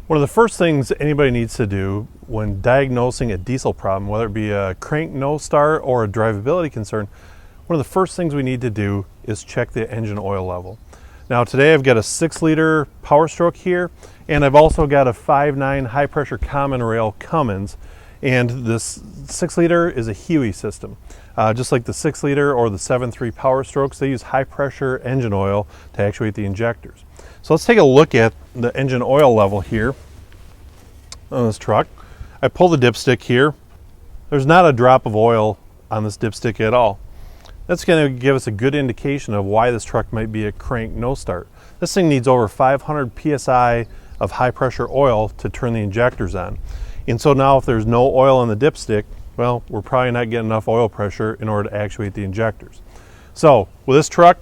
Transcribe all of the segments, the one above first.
One of the first things anybody needs to do when diagnosing a diesel problem, whether it be a crank no start or a drivability concern, one of the first things we need to do is check the engine oil level. Now today I've got a 6-liter Powerstroke here, and I've also got a 5.9 high pressure common rail Cummins, and this 6-liter is a Huey system. Just like the 6-liter or the 7.3 Powerstrokes, they use high pressure engine oil to actuate the injectors. So let's take a look at the engine oil level here on this truck. I pull the dipstick here. There's not a drop of oil on this dipstick at all. That's going to give us a good indication of why this truck might be a crank no start. This thing needs over 500 psi of high pressure oil to turn the injectors on. And so now if there's no oil in the dipstick, well, we're probably not getting enough oil pressure in order to actuate the injectors. So with this truck,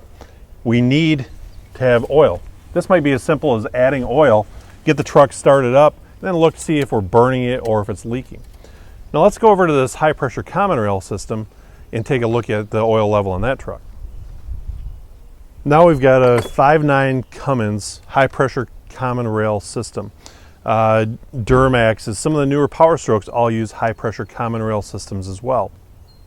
we need to have oil. This might be as simple as adding oil, get the truck started up, then look to see if we're burning it or if it's leaking. Now let's go over to this high pressure common rail system and take a look at the oil level on that truck. Now we've got a 5.9 Cummins high pressure common rail system. Duramaxes, some of the newer Powerstrokes all use high pressure common rail systems as well.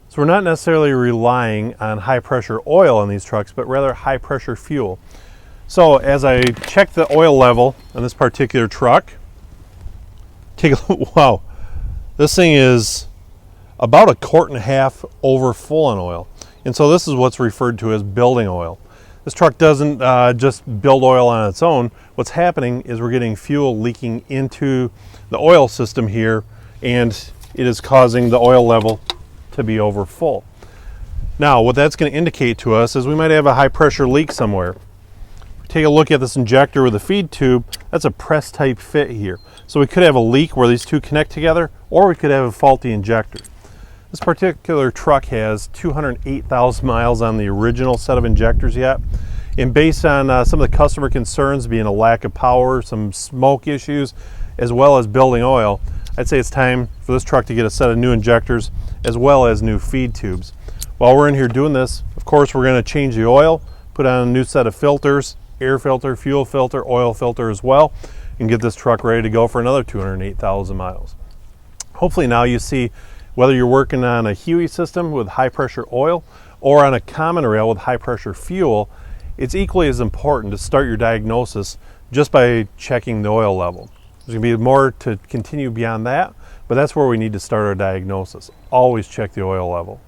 So we're not necessarily relying on high pressure oil in these trucks, but rather high pressure fuel. So as I check the oil level on this particular truck, take a look. Wow, this thing is about 1.5 quarts over full on oil. And so this is what's referred to as building oil. This truck doesn't just build oil on its own. What's happening is we're getting fuel leaking into the oil system here, and it is causing the oil level to be over full. Now what that's going to indicate to us is we might have a high pressure leak somewhere. Take a look at this injector with a feed tube. That's a press type fit here. So we could have a leak where these two connect together, or we could have a faulty injector. This particular truck has 208,000 miles on the original set of injectors yet. And based on some of the customer concerns being a lack of power, some smoke issues, as well as building oil, I'd say it's time for this truck to get a set of new injectors as well as new feed tubes. While we're in here doing this, of course, we're going to change the oil, put on a new set of filters, air filter, fuel filter, oil filter as well, and get this truck ready to go for another 208,000 miles. Hopefully now you see whether you're working on a Huey system with high pressure oil or on a common rail with high pressure fuel, it's equally as important to start your diagnosis just by checking the oil level. There's going to be more to continue beyond that, but that's where we need to start our diagnosis. Always check the oil level.